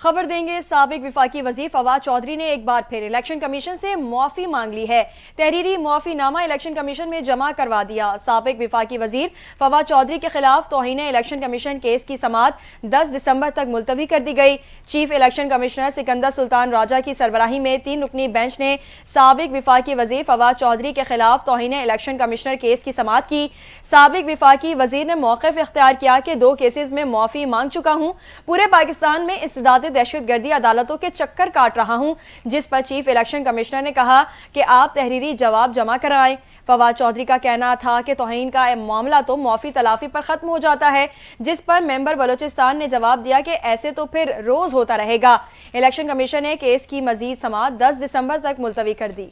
خبر دیں گے سابق وفاقی وزیر فواد چودھری نے ایک بار پھر الیکشن کمیشن سے معافی مانگ لی ہے۔ تحریری معافی نامہ الیکشن کمیشن میں جمع کروا دیا۔ سابق وفاقی وزیر فواد چودھری کے خلاف توہین الیکشن کمیشن کیس کی سماعت 10 دسمبر تک ملتوی کر دی گئی۔ چیف الیکشن کمشنر سکندر سلطان راجہ کی سربراہی میں 3 رکنی بینچ نے سابق وفاقی وزیر فواد چودھری کے خلاف توہین الیکشن کمشنر کیس کی سماعت کی۔ سابق وفاقی وزیر نے موقف اختیار کیا کہ 2 کیسز میں معافی مانگ چکا ہوں، پورے پاکستان میں استداد دہشت گردی عدالتوں کے چکر کاٹ رہا ہوں، جس پر چیف الیکشن کمشنر نے کہا کہ آپ تحریری جواب جمع کرائیں۔ فواد چودھری کا کہنا تھا کہ توہین کا معاملہ تو معافی تلافی پر ختم ہو جاتا ہے، جس پر ممبر بلوچستان نے جواب دیا کہ ایسے تو پھر روز ہوتا رہے گا۔ الیکشن کمیشن نے کیس کی مزید سماعت 10 دسمبر تک ملتوی کر دی۔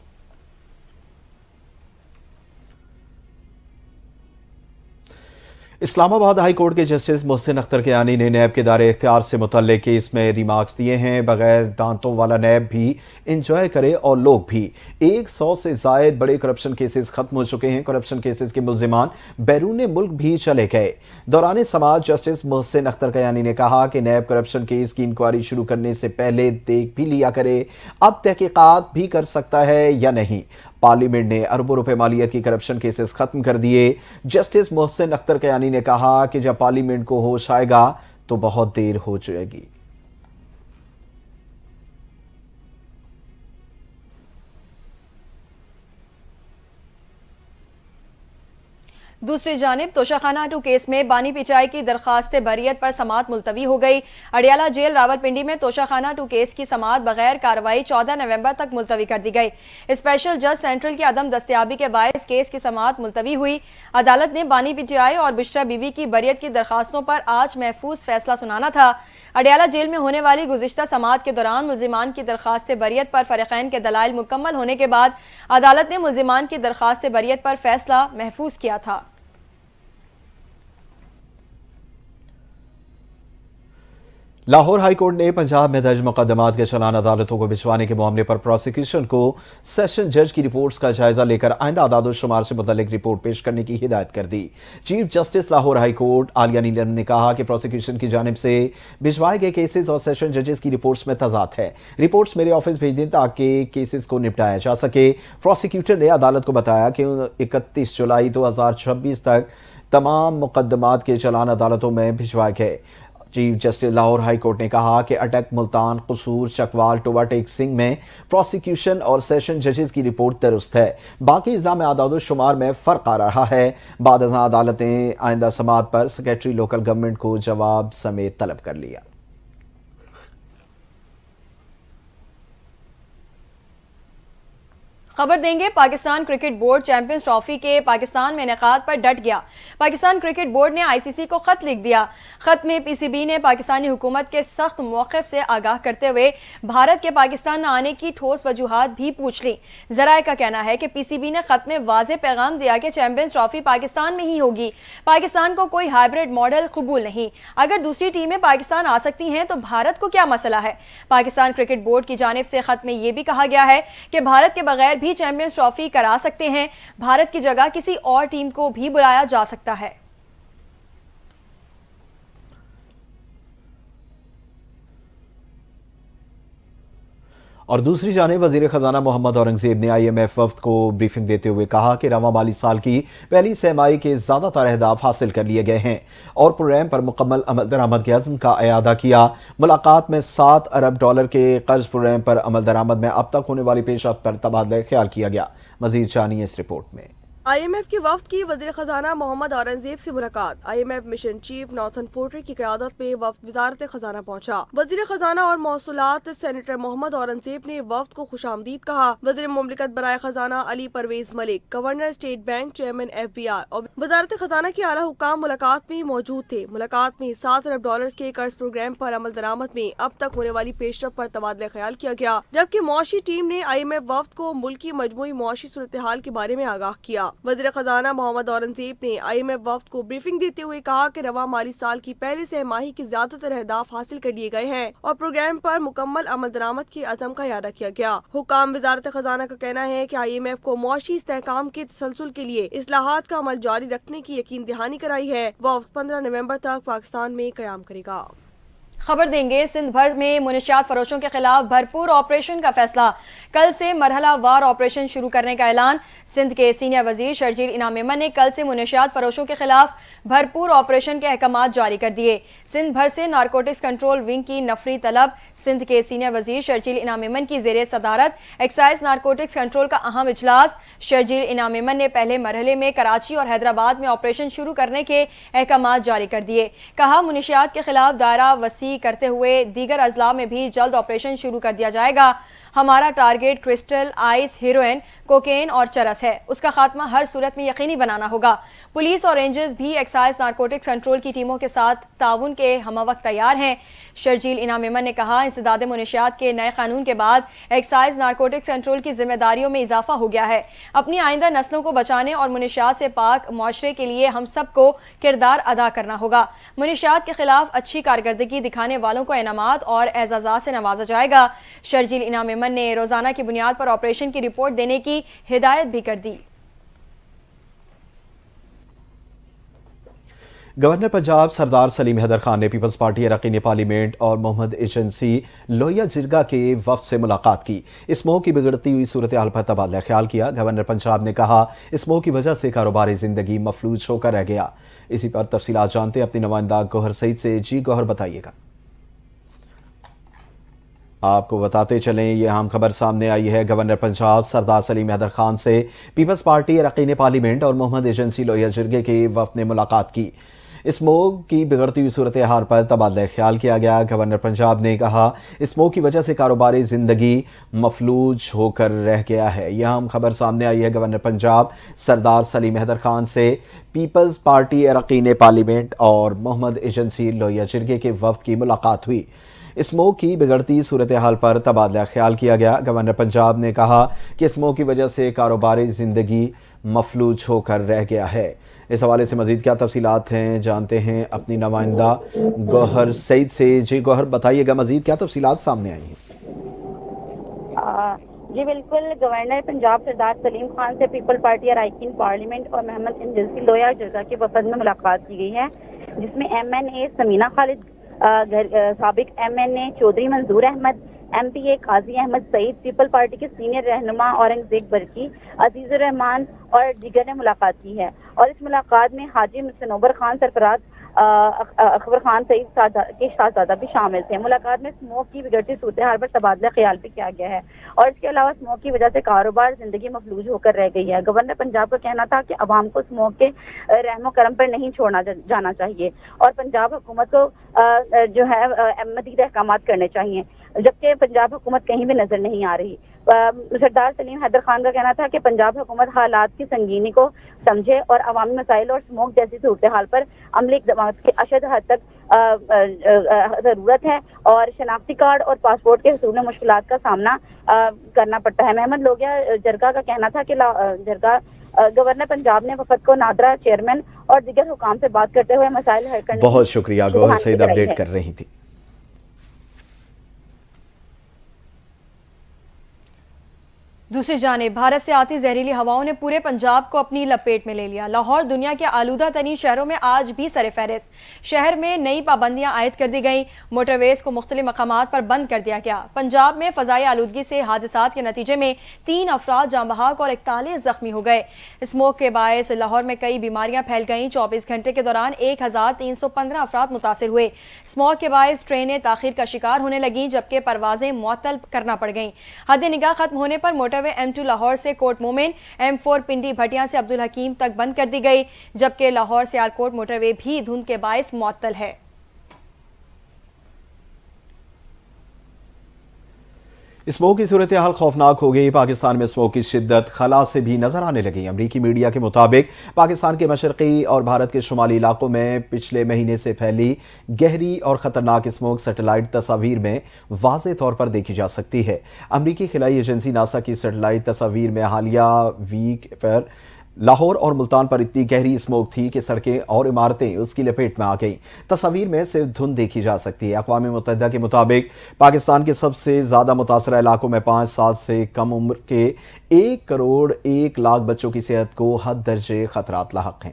اسلام آباد ہائی کورٹ کے جسٹس محسن اختر کیانی نے نیب کے دائرے اختیار سے متعلق کیس میں ریمارکس دیے ہیں۔ بغیر دانتوں والا نیب بھی انجوائے کرے اور لوگ بھی۔ 100 سے زائد بڑے کرپشن کیسز ختم ہو چکے ہیں۔ کرپشن کیسز کے ملزمان بیرون ملک بھی چلے گئے۔ دوران سماعت جسٹس محسن اختر کیانی نے کہا کہ نیب کرپشن کیس کی انکوائری شروع کرنے سے پہلے دیکھ بھی لیا کرے، اب تحقیقات بھی کر سکتا ہے یا نہیں۔ پارلیمنٹ نے اربوں روپے مالیت کی کرپشن کیسز ختم کر دیے۔ جسٹس محسن اختر کیانی نے کہا کہ جب پارلیمنٹ کو ہوش آئے گا تو بہت دیر ہو جائے گی۔ دوسری جانب توشاخانہ 2 کیس میں بانی پچائی کی درخواست بریت پر سماعت ملتوی ہو گئی۔ اڈیالہ جیل راولپنڈی میں توشاخانہ 2 کیس کی سماعت بغیر کارروائی 14 نومبر تک ملتوی کر دی گئی۔ اسپیشل جج سینٹرل کی عدم دستیابی کے باعث کیس کی سماعت ملتوی ہوئی۔ عدالت نے بانی پچائی اور بشرا بی بی کی بریت کی درخواستوں پر آج محفوظ فیصلہ سنانا تھا۔ اڈیالہ جیل میں ہونے والی گزشتہ سماعت کے دوران ملزمان کی درخواست بریت پر فریقین کے دلائل مکمل ہونے کے بعد عدالت نے ملزمان کی درخواست بریت پر فیصلہ محفوظ کیا تھا۔ لاہور ہائی کورٹ نے پنجاب میں درج مقدمات کے چلان عدالتوں کو بھجوانے کے معاملے پر پروسیکیوشن کو سیشن جج کی رپورٹس کا جائزہ لے کر آئندہ اعداد و شمار سے متعلق رپورٹ پیش کرنے کی ہدایت کر دی۔ Chief justice Lahore high court Aalia Neelum نے کہا کہ پروسیکیوشن کی جانب سے بھجوائے گئے کیسز اور سیشن ججز کی رپورٹس میں تضاد ہے۔ رپورٹس میرے آفس بھیج دیں تاکہ کیسز کو نپٹایا جا سکے۔ پروسیکیوٹر نے عدالت کو بتایا کہ 31 جولائی 2026 تک تمام مقدمات کے چلان عدالتوں میں بھجوائے گئے۔ Chief justice Lahore high court نے کہا کہ اٹک، ملتان، قصور، چکوال، ٹوبہ ٹیک سنگھ میں پروسیکیوشن اور سیشن ججز کی رپورٹ درست ہے، باقی اضلاع میں اعداد و شمار میں فرق آ رہا ہے۔ بعد ازاں عدالتیں آئندہ سماعت پر سیکریٹری لوکل گورنمنٹ کو جواب سمیت طلب کر لیا۔ خبر دیں گے Pakistan cricket board champions trophy کے پاکستان میں انعقاد پر ڈٹ گیا۔ پاکستان کرکٹ بورڈ نے آئی سی سی کو خط لکھ دیا۔ خط میں پی سی بی نے پاکستانی حکومت کے سخت موقف سے آگاہ کرتے ہوئے بھارت کے پاکستان نہ آنے کی ٹھوس وجوہات بھی پوچھ لی۔ ذرائع کا کہنا ہے کہ پی سی بی نے خط میں واضح پیغام دیا کہ چیمپئنز ٹرافی پاکستان میں ہی ہوگی۔ پاکستان کو کوئی ہائبرڈ ماڈل قبول نہیں۔ اگر دوسری ٹیمیں پاکستان آ سکتی ہیں تو بھارت کو کیا مسئلہ ہے؟ پاکستان کرکٹ بورڈ کی جانب سے خط میں یہ بھی کہا گیا ہے کہ بھارت کے بغیر بھی چیمپئنز ٹرافی کرا سکتے ہیں، بھارت کی جگہ کسی اور ٹیم کو بھی بلایا جا سکتا ہے۔ اور دوسری جانب وزیر خزانہ محمد اورنگزیب نے آئی ایم ایف وفد کو بریفنگ دیتے ہوئے کہا کہ رواں مالی سال کی پہلی سہ ماہی کے زیادہ تر اہداف حاصل کر لیے گئے ہیں اور پروگرام پر مکمل عمل درآمد کے عزم کا اعادہ کیا۔ ملاقات میں $7 ارب کے قرض پروگرام پر عمل درآمد میں اب تک ہونے والی پیش رفت پر تبادلہ خیال کیا گیا۔ مزید جانیے اس رپورٹ میں۔ آئی ایم ایف کی وفد کی وزیر خزانہ محمد اورنگزیب سے ملاقات۔ I M F mission chief Nathan Porter کی قیادت میں وفد وزارت خزانہ پہنچا۔ وزیر خزانہ اور موصولات سینیٹر محمد اورنگزیب نے وفد کو خوش آمدید کہا۔ وزیر مملکت برائے خزانہ Ali Pervaiz Malik, governor state bank, chairman F B R اور وزارت خزانہ کے اعلیٰ حکام ملاقات میں موجود تھے۔ ملاقات میں $7 ارب کے قرض پروگرام پر عمل درآمد میں اب تک ہونے والی پیش رفت پر تبادلہ خیال کیا گیا، جبکہ معاشی ٹیم نے آئی ایم ایف وفد کو ملک کی مجموعی معاشی صورتحال کے بارے میں آگاہ کیا۔ وزیر خزانہ محمد اورنگزیب نے آئی ایم ایف وفد کو بریفنگ دیتے ہوئے کہا کہ رواں مالی سال کی پہلی سہ ماہی کے زیادہ تر اہداف حاصل کر لیے گئے ہیں اور پروگرام پر مکمل عمل درآمد کے عزم کا اعادہ کیا گیا۔ حکام وزارت خزانہ کا کہنا ہے کہ آئی ایم ایف کو معاشی استحکام کے تسلسل کے لیے اصلاحات کا عمل جاری رکھنے کی یقین دہانی کرائی ہے۔ وفد 15 نومبر تک پاکستان میں قیام کرے گا۔ خبر دیں گے سندھ بھر میں منشیات فروشوں کے خلاف بھرپور آپریشن کا فیصلہ، کل سے مرحلہ وار آپریشن شروع کرنے کا اعلان۔ سندھ کے سینئر وزیر شرجیل انعام میمن نے کل سے منشیات فروشوں کے خلاف بھرپور آپریشن کے احکامات جاری کر دیے۔ سندھ بھر سے نارکوٹکس کنٹرول ونگ کی نفری طلب۔ سندھ کے سینئر وزیر شرجیل انعام میمن کی زیر صدارت ایکسائز نارکوٹکس کنٹرول کا اہم اجلاس۔ شرجیل انعام میمن نے پہلے مرحلے میں کراچی اور حیدرآباد میں آپریشن شروع کرنے کے احکامات جاری کر دیے۔ کہا منشیات کے خلاف دائرہ وسیع کرتے ہوئے دیگر اضلاع میں بھی جلد آپریشن شروع کر دیا جائے گا۔ ہمارا target crystal, ice, heroin, cocaine اور چرس ہے، اس کا خاتمہ ہر صورت میں یقینی بنانا ہوگا۔ پولیس اور رینجرز بھی ایکسائز نارکوٹکس کنٹرول کی ٹیموں کے ساتھ تعاون کے ہمہ وقت تیار ہیں۔ شرجیل انعام میمن نے کہا انسداد منشیات کے نئے قانون کے بعد ایکسائز نارکوٹکس کنٹرول کی ذمہ داریوں میں اضافہ ہو گیا ہے۔ اپنی آئندہ نسلوں کو بچانے اور منشیات سے پاک معاشرے کے لیے ہم سب کو کردار ادا کرنا ہوگا۔ منشیات کے خلاف اچھی کارکردگی دکھانے والوں کو انعامات اور اعزازات سے نوازا جائے گا۔ شرجیل انعام میمن نے روزانہ کی بنیاد پر آپریشن کی رپورٹ دینے کی ہدایت بھی کر دی۔ گورنر پنجاب سردار سلیم حیدر خان نے پیپلز پارٹی اراکین پارلیمنٹ اور محمد ایجنسی لویا جرگہ کے وفد سے ملاقات کی۔ اسموگ کی بگڑتی ہوئی صورتحال پر تبادلہ خیال کیا۔ گورنر پنجاب نے کہا اسموگ کی وجہ سے کاروباری زندگی مفلوج ہو کر رہ گیا۔ اسی پر تفصیلات جانتے ہیں اپنی نمائندہ گوہر سعید سے۔ جی گوہر، بتائیے گا۔ آپ کو بتاتے چلیں یہ اہم خبر سامنے آئی ہے۔ گورنر پنجاب سردار سلیم حیدر خان سے پیپلز پارٹی اراکین پارلیمنٹ اور محمد ایجنسی لویا جرگے کے وفد نے ملاقات کی۔ اسموگ کی بگڑتی ہوئی صورتحال پر تبادلہ خیال کیا گیا۔ گورنر پنجاب نے کہا اسموگ کی وجہ سے کاروباری زندگی مفلوج ہو کر رہ گیا ہے۔ یہ اہم خبر سامنے آئی ہے۔ گورنر پنجاب سردار سلیم حیدر خان سے پیپلز پارٹی اراکین پارلیمنٹ اور محمد ایجنسی لویا جرگے کے وفد کی ملاقات ہوئی۔ اسموگ کی بگڑتی صورتحال پر تبادلہ خیال کیا گیا۔ گورنر پنجاب نے کہا کہ اسموگ کی وجہ سے کاروباری زندگی مفلوج ہو کر رہ گیا ہے۔ اس حوالے سے مزید کیا تفصیلات ہیں جانتے ہیں اپنی نمائندہ گوہر سعید سے۔ جی گوہر، بتائیے گا مزید کیا تفصیلات سامنے آئی ہیں؟ جی بالکل، گورنر پنجاب سردار سلیم خان سے پیپل پارٹی اراکین پارلیمنٹ اور محمد ایجنسی لویا جرگہ کے وفد میں ملاقات کی گئی ہے، جس میں ایم این اے سمینہ خالد، سابق ایم این اے چودھری منظور احمد، ایم پی اے قاضی احمد سعید، پیپل پارٹی کے سینئر رہنما اورنگزیب برقی، عزیز الرحمان اور دیگر نے ملاقات کی ہے۔ اور اس ملاقات میں حاجی صنوبر خان سرفراز، اکبر خان سعید کے شاہزادہ بھی شامل تھے۔ ملاقات میں اسموگ کی بگڑتی صورتحال پر تبادلہ خیال بھی کیا گیا ہے اور اس کے علاوہ اسموگ کی وجہ سے کاروبار زندگی مفلوج ہو کر رہ گئی ہے۔ گورنر پنجاب کا کہنا تھا کہ عوام کو اسموگ کے رحم و کرم پر نہیں چھوڑنا جانا چاہیے اور پنجاب حکومت کو جو ہے مزید احکامات کرنے چاہیے، جبکہ پنجاب حکومت کہیں بھی نظر نہیں آ رہی۔ سردار سلیم حیدر خان کا کہنا تھا کہ پنجاب حکومت حالات کی سنگینی کو سمجھے اور عوامی مسائل اور اسموگ جیسی صورتحال پر عملی اقدامات کی اشد حد تک ضرورت ہے اور شناختی کارڈ اور پاسپورٹ کے حصول میں مشکلات کا سامنا کرنا پڑتا ہے۔ محمد لویا جرگہ کا کہنا تھا کہ گورنر پنجاب نے وفد کو نادرا چیئرمین اور دیگر حکام سے بات کرتے ہوئے مسائل حل کرنے۔ بہت شکریہ گوہر سعید، اپڈیٹ کر رہی تھی۔ دوسری جانب بھارت سے آتی زہریلی ہواؤں نے پورے پنجاب کو اپنی لپیٹ میں لے لیا۔ لاہور دنیا کے آلودہ ترین شہروں میں آج بھی سر فہرست۔ شہر میں نئی پابندیاں عائد کر دی گئیں، موٹر ویز کو مختلف مقامات پر بند کر دیا گیا۔ پنجاب میں فضائی آلودگی سے حادثات کے نتیجے میں 3 افراد جاں بحق اور 41 زخمی ہو گئے۔ اسموگ کے باعث لاہور میں کئی بیماریاں پھیل گئیں۔ 24 گھنٹے کے دوران 1315 افراد متاثر ہوئے۔ اسموگ کے باعث ٹرینیں تاخیر کا شکار ہونے لگیں جبکہ پروازیں معطل کرنا پڑ گئیں۔ حد نگاہ ختم ہونے پر موٹر وے M2 لاہور سے کوٹ مومن، M4 پنڈی بھٹیاں سے عبدالحکیم تک بند کر دی گئی، جبکہ لاہور سیالکوٹ موٹر وے بھی دھند کے باعث معطل ہے۔ اسموگ کی صورتحال خوفناک ہو گئی۔ پاکستان میں اسموگ کی شدت خلا سے بھی نظر آنے لگی۔ امریکی میڈیا کے مطابق پاکستان کے مشرقی اور بھارت کے شمالی علاقوں میں پچھلے مہینے سے پھیلی گہری اور خطرناک اسموگ سیٹلائٹ تصاویر میں واضح طور پر دیکھی جا سکتی ہے۔ امریکی خلائی ایجنسی ناسا کی سیٹلائٹ تصاویر میں حالیہ ویک پر لاہور اور ملتان پر اتنی گہری اسموگ تھی کہ سڑکیں اور عمارتیں اس کی لپیٹ میں آ گئیں۔ تصاویر میں صرف دھند دیکھی جا سکتی ہے۔ اقوام متحدہ کے مطابق پاکستان کے سب سے زیادہ متاثرہ علاقوں میں 5 سال سے کم عمر کے 1 کروڑ 1 لاکھ بچوں کی صحت کو حد درجے خطرات لاحق ہیں۔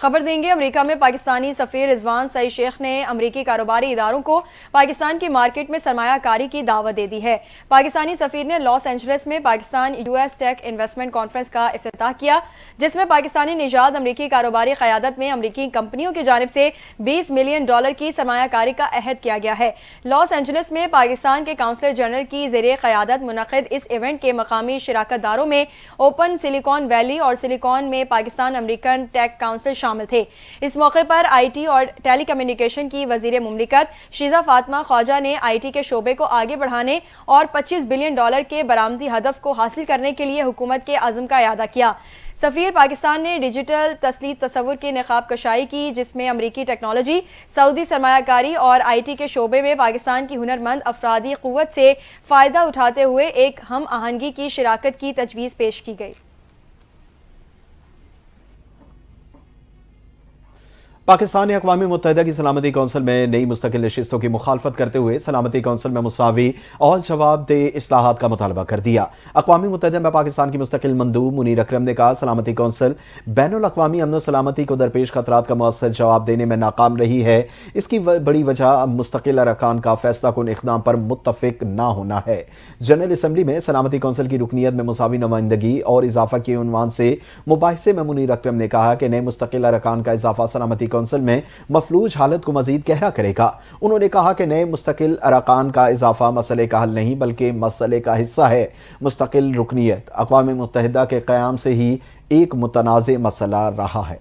خبر دیں گے امریکہ میں پاکستانی سفیر رضوان سعید شیخ نے امریکی کاروباری اداروں کو پاکستان کی مارکیٹ میں سرمایہ کاری کی دعوت دے دی ہے۔ پاکستانی سفیر نے لاس اینجلس میں پاکستان یو ایس ٹیک انویسٹمنٹ کانفرنس کا افتتاح کیا، جس میں پاکستانی نژاد امریکی کاروباری قیادت میں امریکی کمپنیوں کی جانب سے $20 ملین کی سرمایہ کاری کا عہد کیا گیا ہے۔ لاس اینجلس میں پاکستان کے کونسلر جنرل کی زیر قیادت منعقد اس ایونٹ کے مقامی شراکت داروں میں اوپن سلیکان ویلی اور سلیکان میں پاکستان امریکن ٹیک کونسل شامل تھے۔ اس موقع پر آئی ٹی اور ٹیلی کمیونیکیشن کی وزیر مملکت شیزہ فاطمہ خواجہ نے آئی ٹی کے شعبے کو آگے بڑھانے اور $25 بلین کے برآمدی ہدف کو حاصل کرنے کے لیے حکومت کے عزم کا اعادہ کیا۔ سفیر پاکستان نے ڈیجیٹل تسلیط تصور کی نقاب کشائی کی، جس میں امریکی ٹیکنالوجی، سعودی سرمایہ کاری اور آئی ٹی کے شعبے میں پاکستان کی ہنرمند افرادی قوت سے فائدہ اٹھاتے ہوئے ایک ہم آہنگی کی شراکت کی تجویز پیش کی گئی۔ پاکستان نے اقوام متحدہ کی سلامتی کونسل میں نئی مستقل نشستوں کی مخالفت کرتے ہوئے سلامتی کونسل میں مساوی اور جواب دہ اصلاحات کا مطالبہ کر دیا۔ اقوام متحدہ میں پاکستان کی مستقل مندوب منیر اکرم نے کہا سلامتی کونسل بین الاقوامی امن و سلامتی کو درپیش خطرات کا مؤثر جواب دینے میں ناکام رہی ہے۔ اس کی بڑی وجہ مستقل ارکان کا فیصلہ کن اقدام پر متفق نہ ہونا ہے۔ جنرل اسمبلی میں سلامتی کونسل کی رکنیت میں مساوی نمائندگی اور اضافہ کے عنوان سے مباحثے میں منیر اکرم نے کہا کہ نئے مستقل ارکان کا اضافہ سلامتی کونسل میں مفلوج حالت کو مزید گہرا کرے گا۔ انہوں نے کہا کہ نئے مستقل ارکان کا اضافہ مسئلے کا حل نہیں بلکہ مسئلے کا حصہ ہے۔ مستقل رکنیت اقوام متحدہ کے قیام سے ہی ایک متنازع مسئلہ رہا ہے۔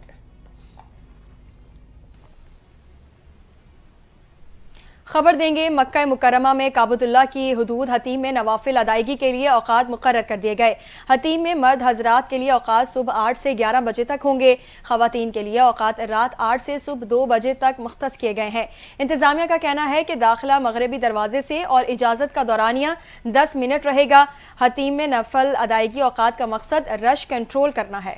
خبر دیں گے مکہ مکرمہ میں کعبۃ اللہ کی حدود حتیم میں نوافل ادائیگی کے لیے اوقات مقرر کر دیے گئے۔ حتیم میں مرد حضرات کے لیے اوقات صبح 8 سے 11 بجے تک ہوں گے۔ خواتین کے لیے اوقات رات 8 سے صبح 2 بجے تک مختص کیے گئے ہیں۔ انتظامیہ کا کہنا ہے کہ داخلہ مغربی دروازے سے اور اجازت کا دورانیہ 10 منٹ رہے گا۔ حتیم میں نفل ادائیگی اوقات کا مقصد رش کنٹرول کرنا ہے۔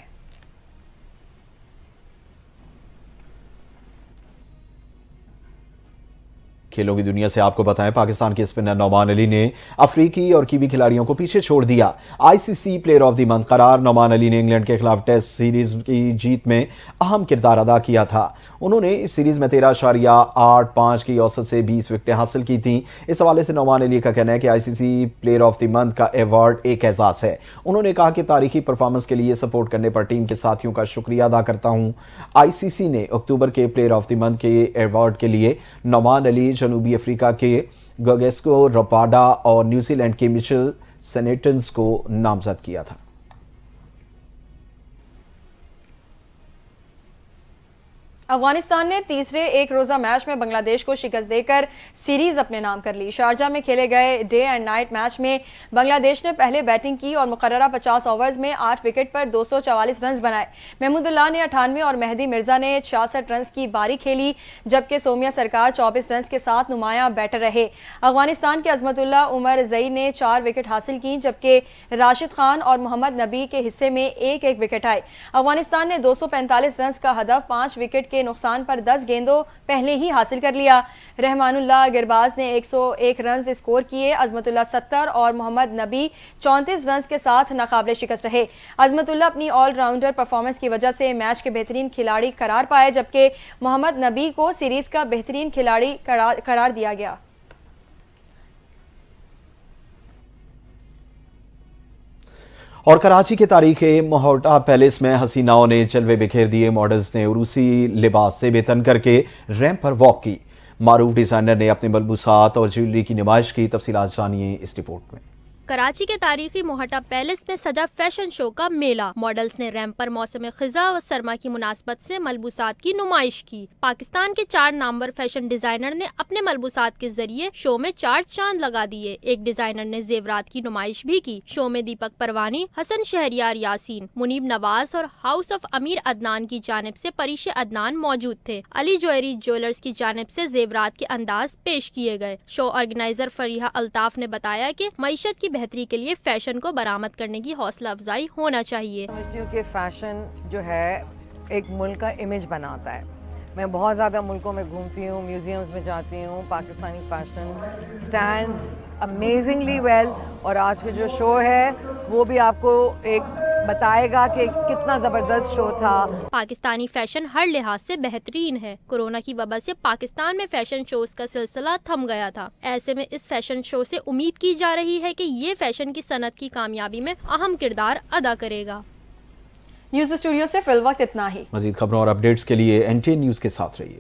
کھیلوں کی دنیا سے آپ کو بتائیں پاکستان کے اسپنر نعمان علی نے افریقی اور کیوی کھلاڑیوں کو پیچھے چھوڑ دیا۔ آئی سی C player of the month قرار نعمان علی نے انگلینڈ کے خلاف ٹیسٹ سیریز کی جیت میں اہم کردار ادا کیا تھا۔ انہوں نے اس سیریز میں 13.85 کی اوسط سے 20 وکٹیں حاصل کی تھیں۔ اس حوالے سے نعمان علی کا کہنا ہے کہ آئی سی C player of the month کا ایوارڈ ایک اعزاز ہے۔ انہوں نے کہا کہ تاریخی پرفارمنس کے لیے سپورٹ کرنے پر ٹیم کے ساتھیوں کا شکریہ ادا کرتا ہوں۔ آئی سی سی نے اکتوبر کے پلیئر آف دی منتھ کے ایوارڈ کے لیے نعمان علی، جنوبی افریقہ کے گوگیسکو رپاڈا اور نیوزی لینڈ کے مچل سینیٹنز کو نامزد کیا تھا۔ افغانستان نے تیسرے ایک روزہ میچ میں بنگلہ دیش کو شکست دے کر سیریز اپنے نام کر لی۔ شارجہ میں کھیلے گئے ڈے اینڈ نائٹ میچ میں بنگلہ دیش نے پہلے بیٹنگ کی اور مقررہ 50 اوورز میں 8 وکٹ پر 244 رنز بنائے۔ محمود اللہ نے 98 اور مہدی مرزا نے 66 رنز کی باری کھیلی، جبکہ سومیہ سرکار 24 رنز کے ساتھ نمایاں بیٹر رہے۔ افغانستان کے عظمت اللہ عمر زئی نے 4 وکٹ حاصل کی، جبکہ راشد خان اور محمد نبی کے حصے میں ایک ایک وکٹ آئے۔ افغانستان نے 245 رنز کا ہدف 5 وکٹ کے نقصان پر 10 گیندوں پہلے ہی حاصل کر لیا۔ رحمان اللہ گرباز نے 101 رنز اسکور کیے۔ عظمت اللہ 70 اور محمد نبی 34 رنز کے ساتھ ناقابل شکست رہے۔ عظمت اللہ اپنی آل راؤنڈر پرفارمنس کی وجہ سے میچ کے بہترین کھلاڑی قرار پائے، جبکہ محمد نبی کو سیریز کا بہترین کھلاڑی قرار دیا گیا۔ اور کراچی کے تاریخی مہوٹا پیلس میں حسیناؤں نے جلوے بکھیر دیے۔ ماڈلز نے عروسی لباس سے بے تن کر کے ریمپ پر واک کی۔ معروف ڈیزائنر نے اپنے ملبوسات اور جیولری کی نمائش کی۔ تفصیلات جانیے اس رپورٹ میں۔ کراچی کے تاریخی موہٹا پیلس میں سجا فیشن شو کا میلہ۔ ماڈلز نے ریمپ پر موسم خزاں و سرما کی مناسبت سے ملبوسات کی نمائش کی۔ پاکستان کے 4 نامور فیشن ڈیزائنر نے اپنے ملبوسات کے ذریعے شو میں 4 چاند لگا دیے۔ ایک ڈیزائنر نے زیورات کی نمائش بھی کی۔ شو میں دیپک پروانی، حسن شہریار یاسین، منیب نواز اور ہاؤس آف امیر عدنان کی جانب سے پریش عدنان موجود تھے۔ علی جوہری جیولرز کی جانب سے زیورات کے انداز پیش کیے گئے۔ شو آرگنائزر فریحہ الطاف نے بتایا کہ معیشت کی بہتری کے لیے فیشن کو برآمد کرنے کی حوصلہ افزائی ہونا چاہیے۔ کہ فیشن جو ہے ایک ملک کا امیج بناتا ہے۔ میں بہت زیادہ ملکوں میں گھومتی ہوں، میوزیمز میں جاتی ہوں، Pakistani fashion stands amazingly well, اور آج کا جو شو ہے وہ بھی آپ کو ایک بتائے گا کہ کتنا زبردست شو تھا. پاکستانی فیشن ہر لحاظ سے بہترین ہے. کورونا کی وبا سے پاکستان میں فیشن شوز کا سلسلہ تھم گیا تھا. ایسے میں اس فیشن شو سے امید کی جا رہی ہے کہ یہ فیشن کی صنعت کی کامیابی میں اہم کردار ادا کرے گا. نیوز اسٹوڈیو سے فی الوقت اتنا ہی. مزید خبروں اور اپڈیٹس کے لیے NTN نیوز کے ساتھ رہیے.